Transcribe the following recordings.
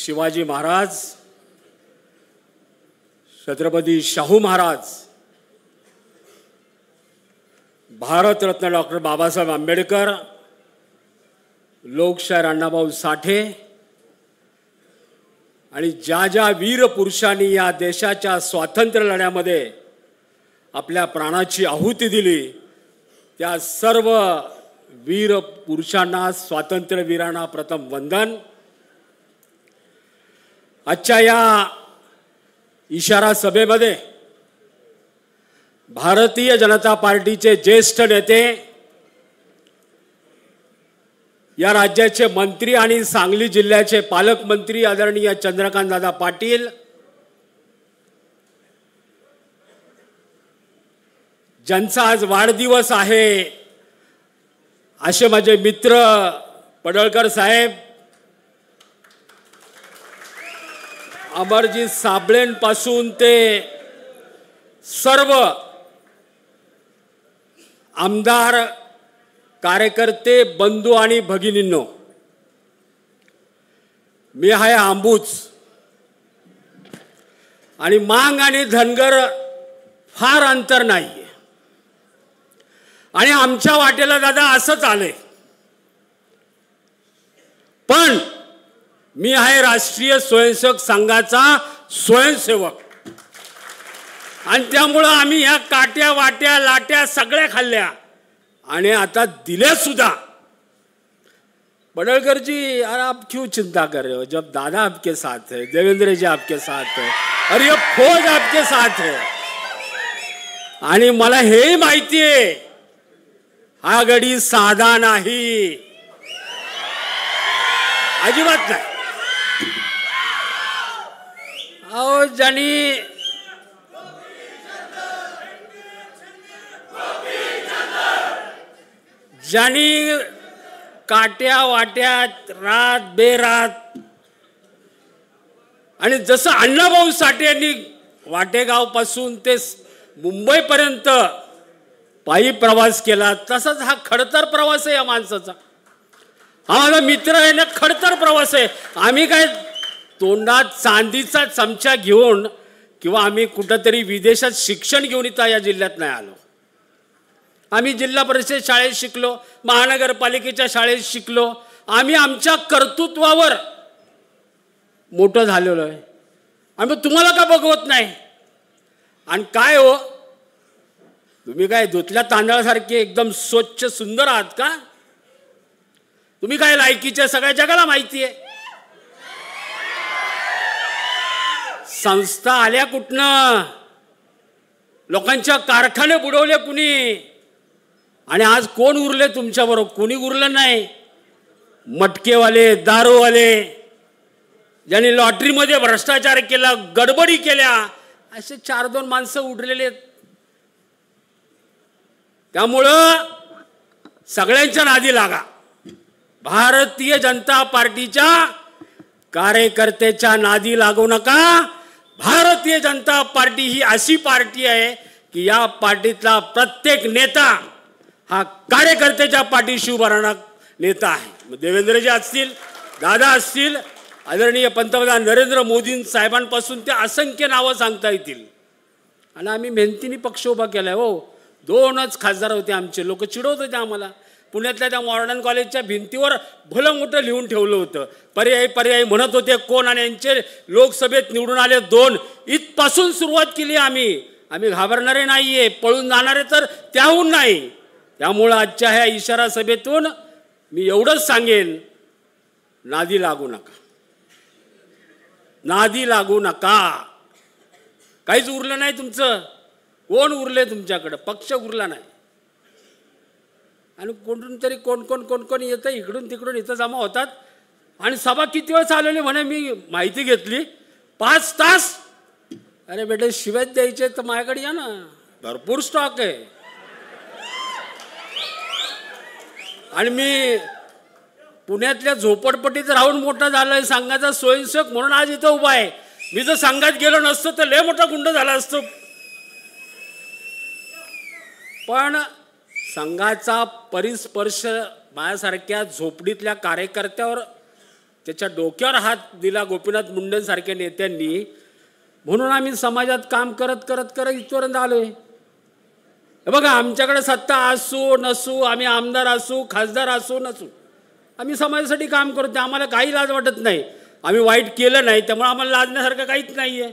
Shivaji Maharaj, Chhatrapati Shahu Maharaj, Bharat Ratna doctor Babasaheb Ambedkar, लोकशाहीर अण्णाभाऊ साठे आणि ज्या ज्या वीर पुरुषांनी या देशाच्या स्वातंत्र्य लढ्यामध्ये आपल्या प्राणाची आहुती दिली, त्या सर्व वीर पुरुषांना, स्वातंत्र्यवीरांना प्रथम वंदन। आजच्या या इशारा सभेमध्ये भारतीय जनता पार्टीचे ज्येष्ठ नेते, या राज्याचे मंत्री आणि सांगली जिल्ह्याचे पालकमंत्री आदरणीय चंद्रकांत दादा पाटील, ज्यांचा आज वाढदिवस आहे असे माझे मित्र पडळकर साहेब, अमरजीत साबळेंपासून ते सर्व आमदार, कार्यकर्ते, बंधू आणि भगिनींनो, मी आहे आंबूच आणि मांग आणि धनगर फार अंतर नाही आणि आमच्या वाटेला दादा असंच आलंय, पण मी आहे राष्ट्रीय स्वयंसेवक संघाचा स्वयंसेवक आणि त्यामुळं आम्ही ह्या काट्या वाट्या लाट्या सगळ्या खाल्ल्या आणि आता दिले सुद्धा। पडळकर जी, अरे आप क्यों चिंता कर रहे हो, जब दादा आपके साथ है, देवेंद्र जी आपके साथ है और ये फौज आपके साथ है। आणि मला हे माहिती आहे हा गडी साधा नाही, अजिबात नाही। अहो ज्यांनी काट्या वाट्यात रात बेरात आणि जसं अण्णाभाऊ साठे यांनी वाटेगावपासून ते मुंबईपर्यंत पायी प्रवास केला, तसाच हा खडतर प्रवास आहे या माणसाचा। हा माझा मित्र आहे ना, खडतर प्रवास आहे। आम्ही काय तोंडात चांदीचा चमचा घेऊन किंवा आम्ही कुठंतरी विदेशात शिक्षण घेऊन इथं या जिल्ह्यात नाही आलो। आम्ही जिल्हा परिषद शाळेत शिकलो, महानगरपालिकेच्या शाळेत शिकलो, आम्ही आमच्या कर्तृत्वावर मोठं झालेलो आहे। आम्ही तुम्हाला का बघवत नाही? आणि काय हो, तुम्ही काय धुतल्या तांदळासारखे एकदम स्वच्छ सुंदर आहात का? तुम्ही काय लायकीचे सगळ्या जगाला माहिती आहे। संस्था आल्या कुठनं, लोकांच्या कारखाने बुडवले कुणी, आणि आज कोण उरले तुमच्याबरोबर? कोणी उरलं नाही। मटकेवाले, दारूवाले, ज्यांनी लॉटरीमध्ये भ्रष्टाचार केला, गडबडी केल्या, असे 4-2 माणसं उरलेले आहेत। त्यामुळं सगळ्यांच्या नादी लागा। भारतीय जनता पार्टीच्या कार्यकर्त्याच्या नादी लागू नका। भारतीय जनता पार्टी ही अशी पार्टी आहे की या पार्टीतला प्रत्येक नेता हा कार्यकर्त्याच्या पाठीशी उभा राहणारा नेता आहे। देवेंद्रजी असतील, दादा असतील, आदरणीय पंतप्रधान नरेंद्र मोदी साहेबांपासून ते असंख्य नावं सांगता येतील। आणि आम्ही मेहनतीने पक्ष उभा केलाय हो। 2च खासदार होते आमचे, लोक चिडवत होते आम्हाला। पुण्यातल्या त्या मॉडर्न कॉलेजच्या भिंतीवर भलं मोठं लिहून ठेवलं होतं, पर्यायी पर्यायी म्हणत होते कोण, आणि यांचे लोकसभेत निवडून आले 2। इथपासून सुरुवात केली आम्ही घाबरणारे नाहीये, पळून जाणारे तर त्याहून नाही। त्यामुळे आजच्या ह्या इशारा सभेतून मी एवढंच सांगेन, नादी लागू नका, नादी लागू नका। काहीच उरलं नाही तुमचं। कोण उरले तुमच्याकडे? पक्ष उरला नाही। आणि कोणून तरी कोण येतं इकडून तिकडून इथं जमा होतात आणि सभा किती वेळ चालवली म्हणे, मी माहिती घेतली 5 तास। अरे बेटे, शिव्यात द्यायचे तर माझ्याकडे या ना, भरपूर स्टॉक आहे। आणि मी पुण्यातल्या झोपडपट्टीत राहून मोठा झालोय, संघाचा स्वयंसेवक म्हणून आज इथं उभा आहे। मी जर संघात गेलो नसतो तर लय मोठा गुंड झाला असतो। पण संघाचा परिस्पर्श माझ्यासारख्या झोपडीतल्या कार्यकर्त्यावर त्याच्या डोक्यावर हात दिला गोपीनाथ मुंडेंसारख्या नेत्यांनी, म्हणून आम्ही समाजात काम करत करत करत इथपर्यंत आलोय. बघा, आमच्याकडे सत्ता असू नसू, आम्ही आमदार असू खासदार असू नसू, आम्ही समाजासाठी काम करतो. आम्हाला काही लाज वाटत नाही. आम्ही वाईट केलं नाही त्यामुळे आम्हाला लाजण्यासारखं काहीच नाही आहे.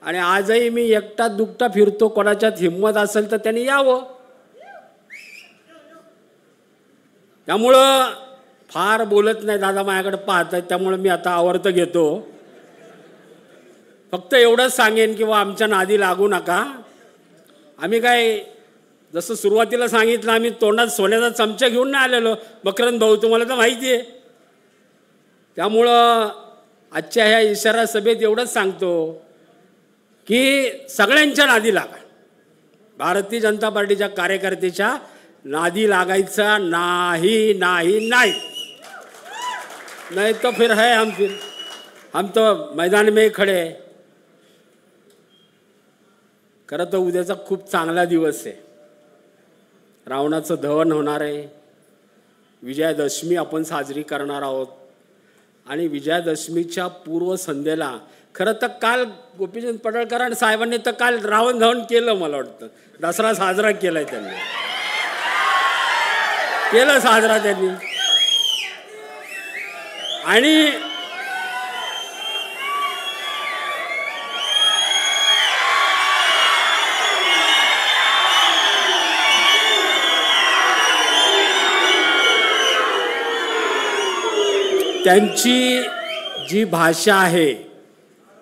आणि आजही मी एकटा दुकटा फिरतो. कोणाच्यात हिंमत असेल तर त्यांनी यावं. त्यामुळं फार बोलत नाही. दादा माझ्याकडे पाहत आहेत त्यामुळे मी आता आवर्त घेतो. फक्त एवढंच सांगेन की आमच्या नादी लागू नका. आम्ही काय जसं सुरुवातीला सांगितलं, आम्ही तोंडात सोन्याचा चमचा घेऊन नाही आलेलो. मकरंद भाऊ, तुम्हाला तर माहिती आहे. त्यामुळं आजच्या ह्या इशारा सभेत एवढंच सांगतो की सगळ्यांच्या नादी लागा. भारतीय जनता पार्टीच्या कार्यकर्त्याच्या नादी लागायचा नाही नाही नाही. नहीं तो फिर है हम तो मैदान में खड़े हैं. खरं तर उद्याचा खूप चांगला दिवस आहे. रावणाचं दहन होणार आहे. विजयादशमी आपण साजरी करणार आहोत. आणि विजयादशमीच्या पूर्वसंध्येला खरं तर काल गोपीचंद पडळकर साहेबांनी तर काल रावण दहन केलं. मला वाटतं दसरा साजरा केलाय त्यांनी, केलं साजरा त्यांनी. आणि त्यांची जी भाषा आहे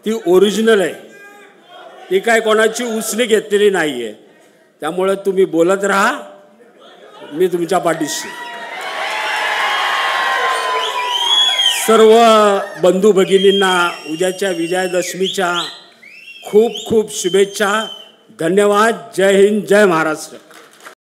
ती ओरिजिनल आहे. ती काय कोणाची उसने घेतलेली नाही आहे. त्यामुळे तुम्ही बोलत राहा, मी तुमच्या पाठीशी. सर्व बंधू भगिनींना उद्याच्या विजयादशमीच्या खूप खूप शुभेच्छा. धन्यवाद. जय हिंद, जय महाराष्ट्र.